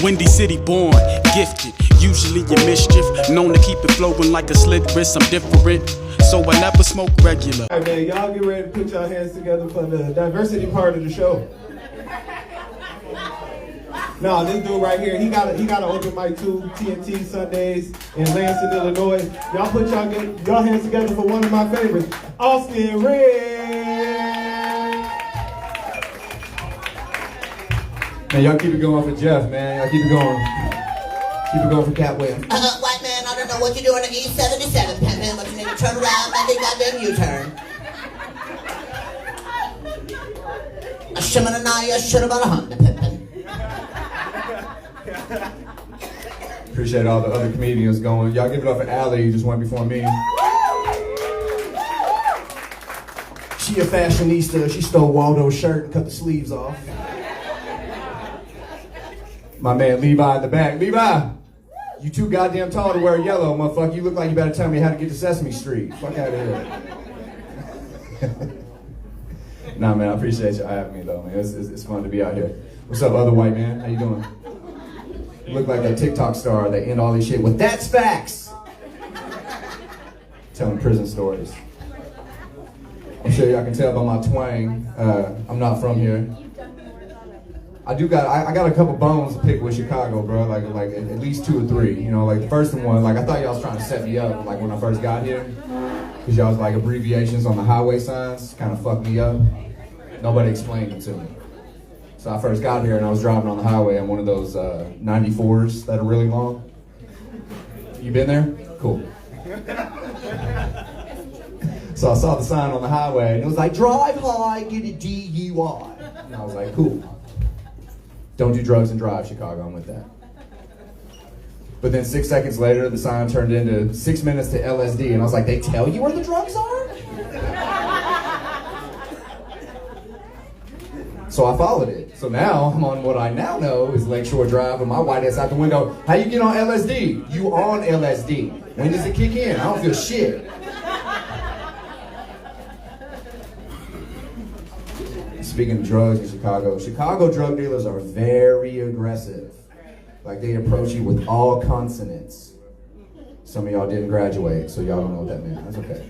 Windy City born, gifted, usually in mischief. Known to keep it flowing like a slit wrist, I'm different, so I never smoke regular. All right, man, y'all get ready to put your hands together for the diversity part of the show. No, this dude right here, he got an open mic too, TNT Sundays in Lansing, Illinois. Y'all put y'all hands together for one of my favorites, Austin Red. Man, y'all keep it going for Jeff, man. Y'all keep it going. Keep it going for Cat Williams. White man, I don't know what you're doing at East 77th, Pimpin', but you need to turn around and make that damn U-turn. A shimmin' and I should about a Honda, Pimpin'. Appreciate all the other comedians going. Y'all give it up for Allie, who just went before me. She a fashionista. She stole Waldo's shirt and cut the sleeves off. My man Levi in the back. Levi, you too goddamn tall to wear yellow, motherfucker. You look like you better tell me how to get to Sesame Street. Fuck out of here. Nah, man, I appreciate you having me, though, man. It's fun to be out here. What's up, other white man? How you doing? You look like that TikTok star that end all this shit with "that's facts." Telling prison stories. I'm sure y'all can tell by my twang. I'm not from here. I got a couple bones to pick with Chicago, bro. Like at least 2 or 3. You know, like the first one, like I thought y'all was trying to set me up, like when I first got here, because y'all was like abbreviations on the highway signs, kind of fucked me up. Nobody explained it to me. So I first got here and I was driving on the highway on one of those 94s that are really long. You been there? Cool. So I saw the sign on the highway and it was like, drive high, get a DUI. And I was like, cool. Don't do drugs and drive, Chicago, I'm with that. But then 6 seconds later, the sign turned into 6 minutes to LSD and I was like, they tell you where the drugs are? So I followed it. So now I'm on what I now know is Lakeshore Drive with my white ass out the window. How you get on LSD? You on LSD. When does it kick in? I don't feel shit. Speaking of drugs in Chicago drug dealers are very aggressive. Like they approach you with all consonants. Some of y'all didn't graduate, so y'all don't know what that meant. That's okay.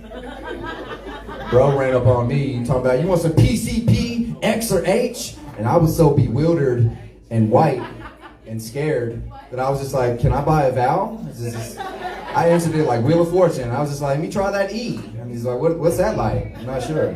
Bro ran up on me talking about, you want some PCP, X or H? And I was so bewildered and white and scared that I was just like, can I buy a vowel? I answered it like Wheel of Fortune. I was just like, let me try that E. And he's like, what's that like? I'm not sure.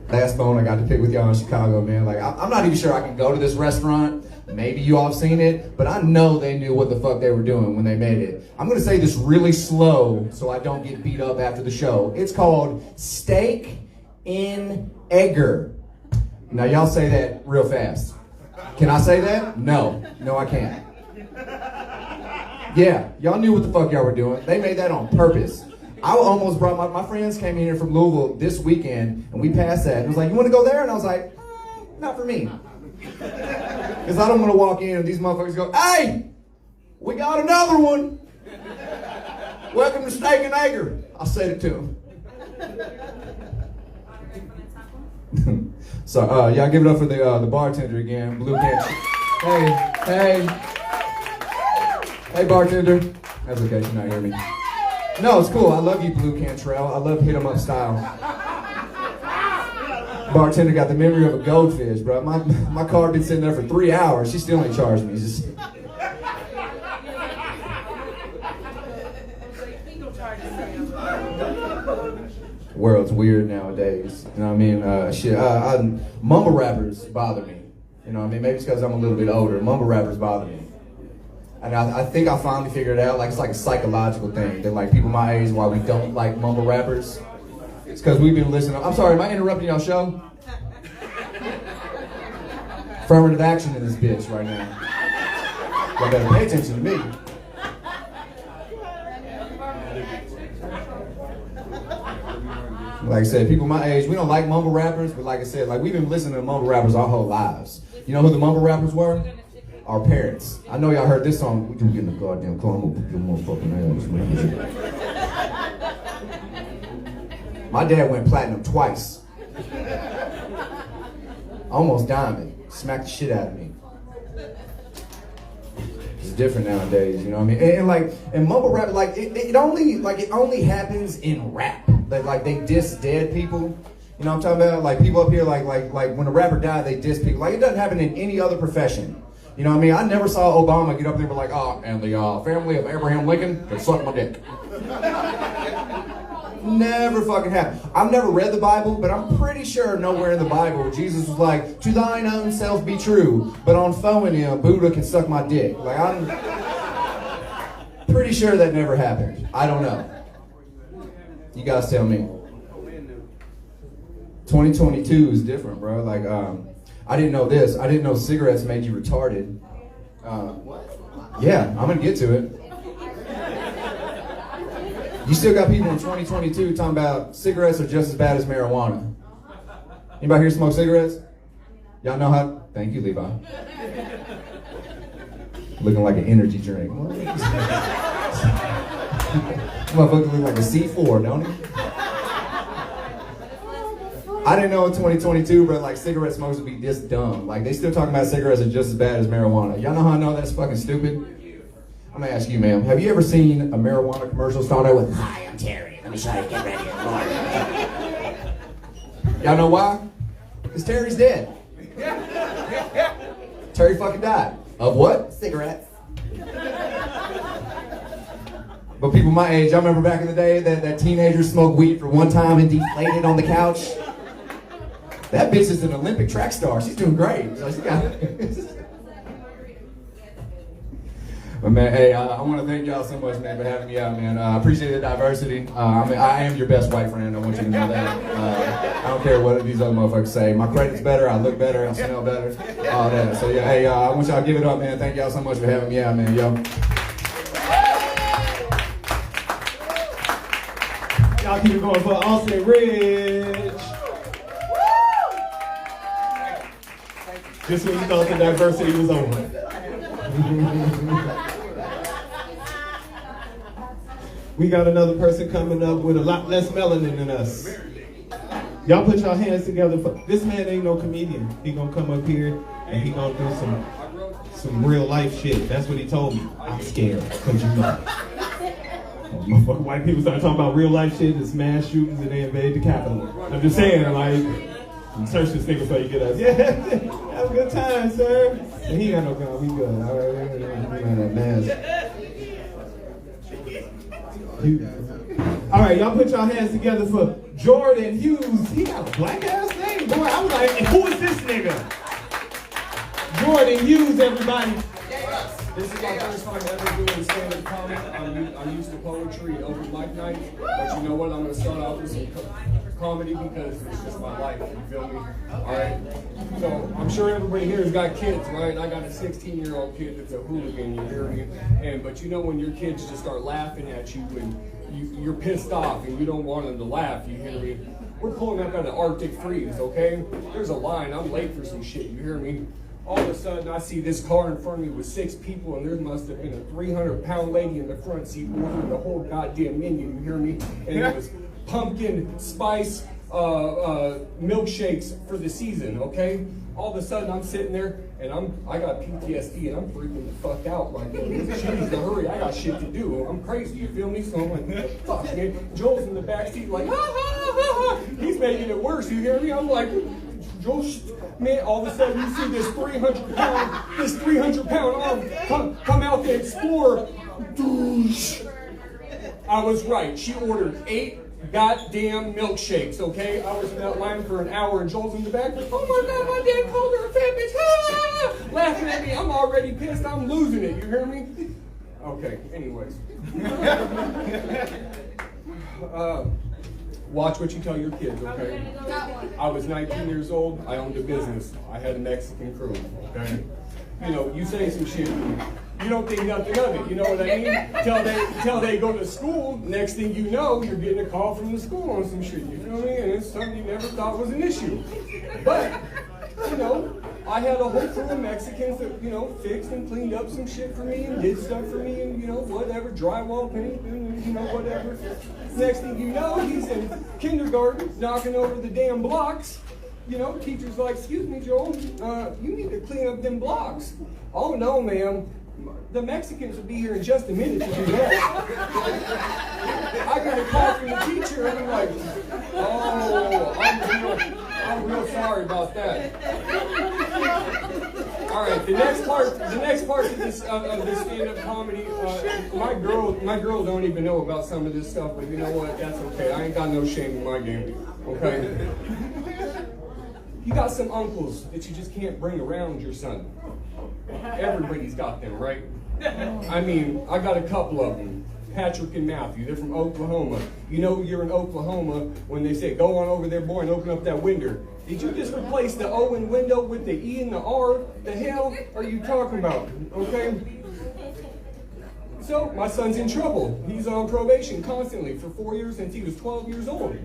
Last bone I got to pick with y'all in Chicago, man. Like, I'm not even sure I can go to this restaurant. Maybe you all have seen it, but I know they knew what the fuck they were doing when they made it. I'm gonna say this really slow so I don't get beat up after the show. It's called Steak in Egger. Now y'all say that real fast. Can I say that? No, I can't. Yeah, y'all knew what the fuck y'all were doing. They made that on purpose. I almost brought my friends came in here from Louisville this weekend and we passed that. And it was like, you wanna go there? And I was like, not for me. Because I don't want to walk in and these motherfuckers go, hey, we got another one. Welcome to Steak and Egger. I said it to him. So y'all give it up for the bartender again, Blue Cantrell. Hey bartender. That's okay, she's not hearing me. No, it's cool. I love you, Blue Cantrell. I love hit 'em up style. Bartender got the memory of a goldfish, bro. My car been sitting there for 3 hours. She still ain't charged me. Just... World's weird nowadays. You know what I mean? Mumble rappers bother me. You know what I mean? Maybe it's because I'm a little bit older. Mumble rappers bother me. And I think I finally figured it out. Like, it's like a psychological thing. That like people my age, why we don't like mumble rappers. It's because we've been listening. I'm sorry, am I interrupting y'all show? Affirmative action in this bitch right now. Y'all better pay attention to me. Like I said, people my age, we don't like mumble rappers, but like I said, like we've been listening to mumble rappers our whole lives. You know who the mumble rappers were? Our parents. I know y'all heard this song. We can get in the goddamn car. I'm gonna put your motherfucking ass. My dad went platinum twice. Almost diamond. smack the shit out of me. It's different nowadays, you know what I mean? And mumble rap, like it only happens in rap. Like they diss dead people. You know what I'm talking about? Like people up here, like when a rapper died, they diss people. Like it doesn't happen in any other profession. You know what I mean? I never saw Obama get up there and be like, oh, and the family of Abraham Lincoln can suck my dick. Never fucking happened. I've never read the Bible, but I'm pretty sure nowhere in the Bible Jesus was like, to thine own self be true, but on phoning Buddha can suck my dick. Like I'm pretty sure that never happened. I don't know. You guys tell me. 2022 is different, bro. Like, I didn't know this. I didn't know cigarettes made you retarded. Yeah, I'm gonna get to it. You still got people in 2022 talking about cigarettes are just as bad as marijuana. Anybody here smoke cigarettes? Y'all know how? Thank you, Levi. Looking like an energy drink. Motherfucker look like a C4, don't he? I didn't know in 2022, bro, like cigarette smokers would be this dumb. Like they still talking about cigarettes are just as bad as marijuana. Y'all know how I know that's fucking stupid? I'm gonna ask you, ma'am, have you ever seen a marijuana commercial start out with, "Hi, I'm Terry. Let me show you, get ready in the morning." Y'all know why? Because Terry's dead. Terry fucking died. Of what? Cigarettes. But people my age, I remember back in the day that teenagers smoked weed for one time and deflated on the couch. That bitch is an Olympic track star. She's doing great. So she got But man, hey, I want to thank y'all so much, man, for having me out, man. I appreciate the diversity. I am your best white friend. I want you to know that. I don't care what these other motherfuckers say. My credit's better. I look better. I smell better. All that. So yeah, hey, I want y'all to give it up, man. Thank y'all so much for having me out, man. Yo. Y'all keep it going for Austin Ridge. Just when you thought the diversity was over. We got another person coming up with a lot less melanin than us. Y'all put your hands together for this man. Ain't no comedian. He gonna come up here and he gonna do some real life shit. That's what he told me. I'm scared because you know. White people start talking about real life shit, it's mass shootings, and they invade the Capitol. I'm just saying, like, search this nigga before you get us. Yeah, have a good time, sir. And he got no gun, we good. All right, that mask. All right, y'all put your hands together for Jordan Hughes. He got a black ass name, boy. I was like, who is this nigga? Jordan Hughes, everybody. This is my first time ever doing stand-up comedy. I'm used to poetry and open mic night, but you know what? I'm going to start off with some comedy because it's just my life, you feel me? Alright? So, I'm sure everybody here has got kids, right? I got a 16-year-old kid that's a hooligan, you hear me? But you know when your kids just start laughing at you and you're pissed off and you don't want them to laugh, you hear me? We're pulling up at an Arctic freeze, okay? There's a line, I'm late for some shit, you hear me? All of a sudden, I see this car in front of me with 6 people, and there must have been a 300-pound lady in the front seat ordering the whole goddamn menu, you hear me? And it was pumpkin spice milkshakes for the season, okay? All of a sudden, I'm sitting there, and I got PTSD, and I'm freaking the fuck out. Like, she needs to hurry, I got shit to do. I'm crazy, you feel me? So I'm like, fuck, man. Joel's in the backseat like, ha, ha, ha, ha. He's making it worse, you hear me? I'm like, Joel, man, all of a sudden you see this 300-pound arm come out the Explorer. I was right. She ordered 8 goddamn milkshakes, okay? I was in that line for an hour and Joel's in the back. Oh my God, my dad called her a fat bitch. Ah! Laughing at me. I'm already pissed. I'm losing it. You hear me? Okay, anyways. Watch what you tell your kids, okay? I was 19 years old. I owned a business. I had a Mexican crew, okay? You know, you say some shit, you don't think nothing of it. You know what I mean? Till they go to school. Next thing you know, you're getting a call from the school on some shit. You know what I mean? And it's something you never thought was an issue. But you know, I had a whole crew of Mexicans that, you know, fixed and cleaned up some shit for me and did stuff for me and, you know, whatever, drywall, paint, you know, whatever. Next thing you know, he's in kindergarten, knocking over the damn blocks, you know, teacher's like, excuse me, Joel, you need to clean up them blocks. Oh, no, ma'am. The Mexicans will be here in just a minute to do that. I got a call from the teacher, and I'm like, oh, I'm real sorry about that. All right, the next part of this stand-up comedy, my girls don't even know about some of this stuff, but you know what? That's okay. I ain't got no shame in my game. Okay. You got some uncles that you just can't bring around your son. Everybody's got them, right? I mean, I got a couple of them. Patrick and Matthew, they're from Oklahoma. You know you're in Oklahoma when they say, go on over there, boy, and open up that window. Did you just replace the O in window with the E and the R? The hell are you talking about? Okay? So, my son's in trouble. He's on probation constantly for 4 years since he was 12 years old.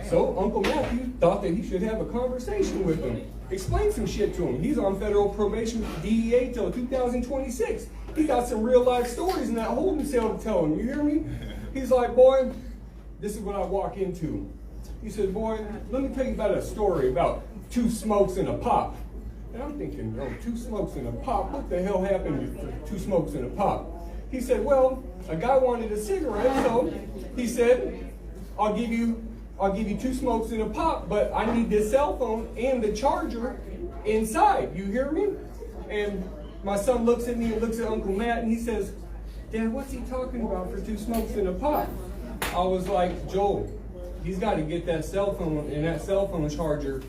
So, Uncle Matthew thought that he should have a conversation with him. Explain some shit to him. He's on federal probation with DEA till 2026. He got some real life stories in that holding cell to tell him. You hear me? He's like, boy, this is what I walk into. He said, boy, let me tell you about a story about 2 smokes and a pop. And I'm thinking, oh, 2 smokes and a pop? What the hell happened for 2 smokes and a pop? He said, well, a guy wanted a cigarette, so he said, I'll give you 2 smokes and a pop, but I need this cell phone and the charger inside. You hear me? And my son looks at me and looks at Uncle Matt, and he says, Dad, what's he talking about for 2 smokes and a pop? I was like, Joel, he's got to get that cell phone and that cell phone charger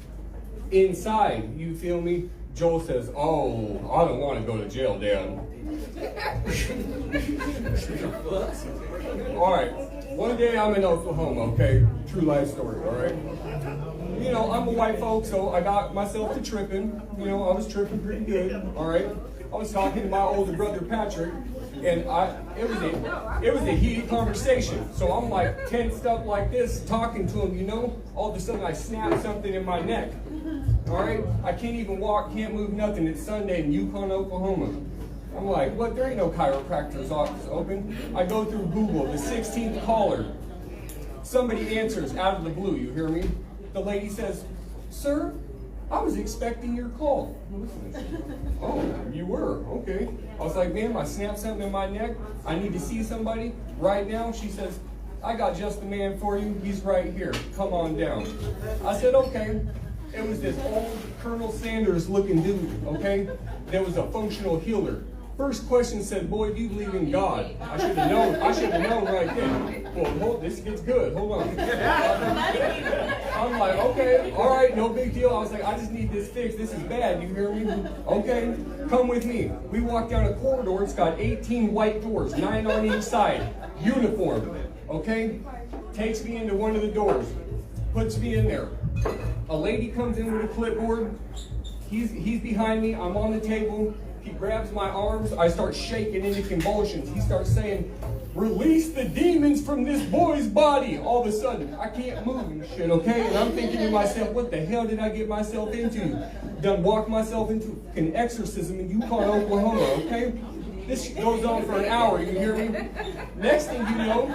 inside. You feel me? Joel says, oh, I don't want to go to jail, Dad. All right. One day I'm in Oklahoma, okay? True life story, all right? You know, I'm a white folk, so I got myself to tripping. You know, I was tripping pretty good, all right? I was talking to my older brother, Patrick, and it was a heated conversation. So I'm like tensed up like this, talking to him, you know? All of a sudden I snap something in my neck, all right? I can't even walk, can't move, nothing. It's Sunday in Yukon, Oklahoma. I'm like, what? There ain't no chiropractor's office open. I go through Google, the 16th caller. Somebody answers out of the blue, you hear me? The lady says, sir, I was expecting your call. Oh, you were? Okay. I was like, ma'am, I snapped something in my neck. I need to see somebody right now. She says, I got just the man for you. He's right here. Come on down. I said, okay. It was this old Colonel Sanders looking dude, okay? That was a functional healer. First question said, boy, do you believe in God? I should have known right then. Well, this gets good. Hold on. I'm like, okay, all right, no big deal. I was like, I just need this fixed. This is bad. You hear me? Okay, come with me. We walk down a corridor. It's got 18 white doors, 9 on each side. Uniform. Okay? Takes me into one of the doors. Puts me in there. A lady comes in with a clipboard. He's behind me. I'm on the table. He grabs my arms. I start shaking into convulsions. He starts saying, release the demons from this boy's body. All of a sudden, I can't move and shit, okay? And I'm thinking to myself, what the hell did I get myself into? Done walked myself into an exorcism in Yukon, Oklahoma, okay? This goes on for an hour, you hear me? Next thing you know,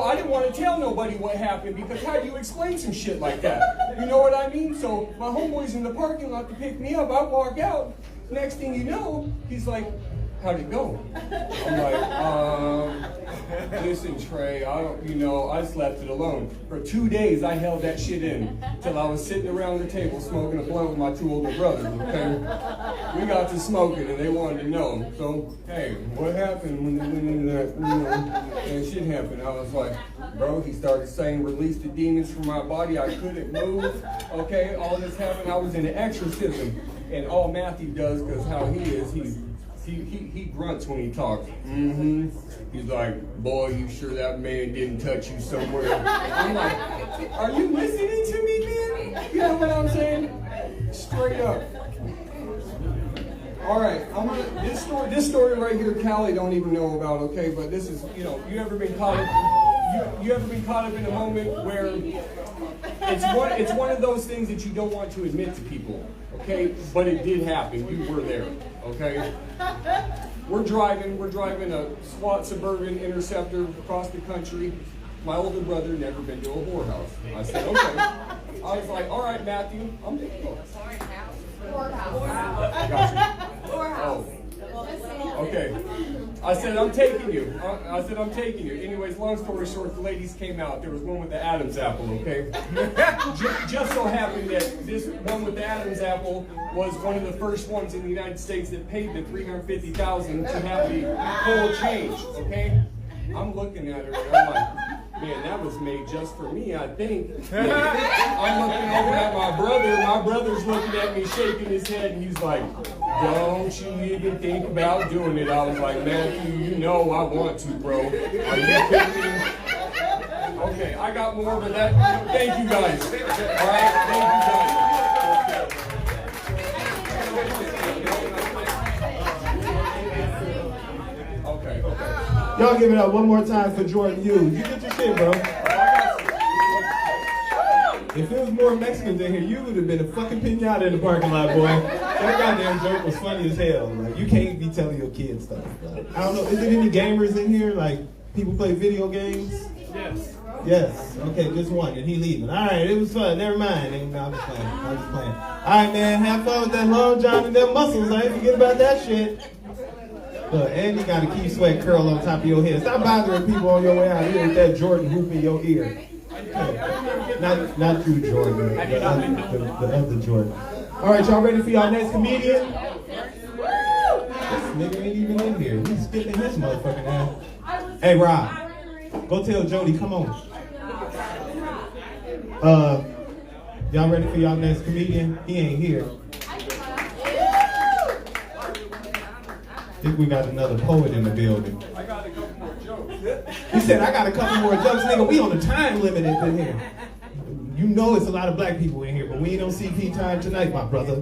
I didn't want to tell nobody what happened, because how do you explain some shit like that? You know what I mean? So my homeboy's in the parking lot to pick me up. I walk out. Next thing you know, he's like, how'd it go? I'm like, listen, Trey, I just left it alone. For 2 days, I held that shit in till I was sitting around the table smoking a blunt with my 2 older brothers, okay? We got to smoking, and they wanted to know. So, hey, what happened when that shit happened? I was like, bro, he started saying, release the demons from my body. I couldn't move, okay? All this happened. I was in an exorcism. And all Matthew does, because how he is, he grunts when he talks. Mm-hmm. He's like, boy, you sure that man didn't touch you somewhere? I'm like, are you listening to me, man? You know what I'm saying? Straight up. All right, this story right here, Callie don't even know about, okay? But this is, you ever been caught up in a moment where it's one of those things that you don't want to admit to people, okay? But it did happen. You were there, okay? We're driving a SWAT Suburban Interceptor across the country. my older brother never been to a whorehouse. I said, okay. I was like, all right, Matthew, I'm taking you. Gotcha. Oh. Okay. I said, I'm taking you. Anyways, long story short, the ladies came out. There was one with the Adam's apple, okay? Just so happened that this one with the Adam's apple was one of the first ones in the United States that paid the $350,000 to have the gold change, okay? I'm looking at her and I'm like, man, that was made just for me, I think. I'm looking over at my brother. My brother's looking at me, shaking his head, and he's like, don't you even think about doing it. I was like, Matthew, you know I want to, bro. Are you kidding me? Okay, I got more, but that, thank you guys. All right, thank you guys. Okay. Y'all give it up one more time for Jordan Hughes. You did your shit, bro. If it was more Mexicans in here, you would have been a fucking pinata in the parking lot, boy. That goddamn joke was funny as hell. Like, you can't be telling your kids stuff. Like, I don't know, is there any gamers in here? Like, people play video games? Yes. Okay, just one, and he leaving. All right, it was fun. Never mind. No, I'm just playing. All right, man, have fun with that long john and them muscles. I ain't forget about that shit. Look, and you got a key sweat curl on top of your head. Stop bothering people on your way out here with that Jordan hoop in your ear. Not you, Jordan. The other Jordan. All right, y'all ready for y'all next comedian? This nigga ain't even in here. He's skipping his motherfucking ass. Hey, Rob, go tell Jody, come on. Y'all ready for y'all next comedian? He ain't here. I think we got another poet in the building. I got a couple more jokes. He said, I got a couple more jokes. Nigga, we on a time limit in here. You know it's a lot of black people in here, but we ain't on CP time tonight, my brother.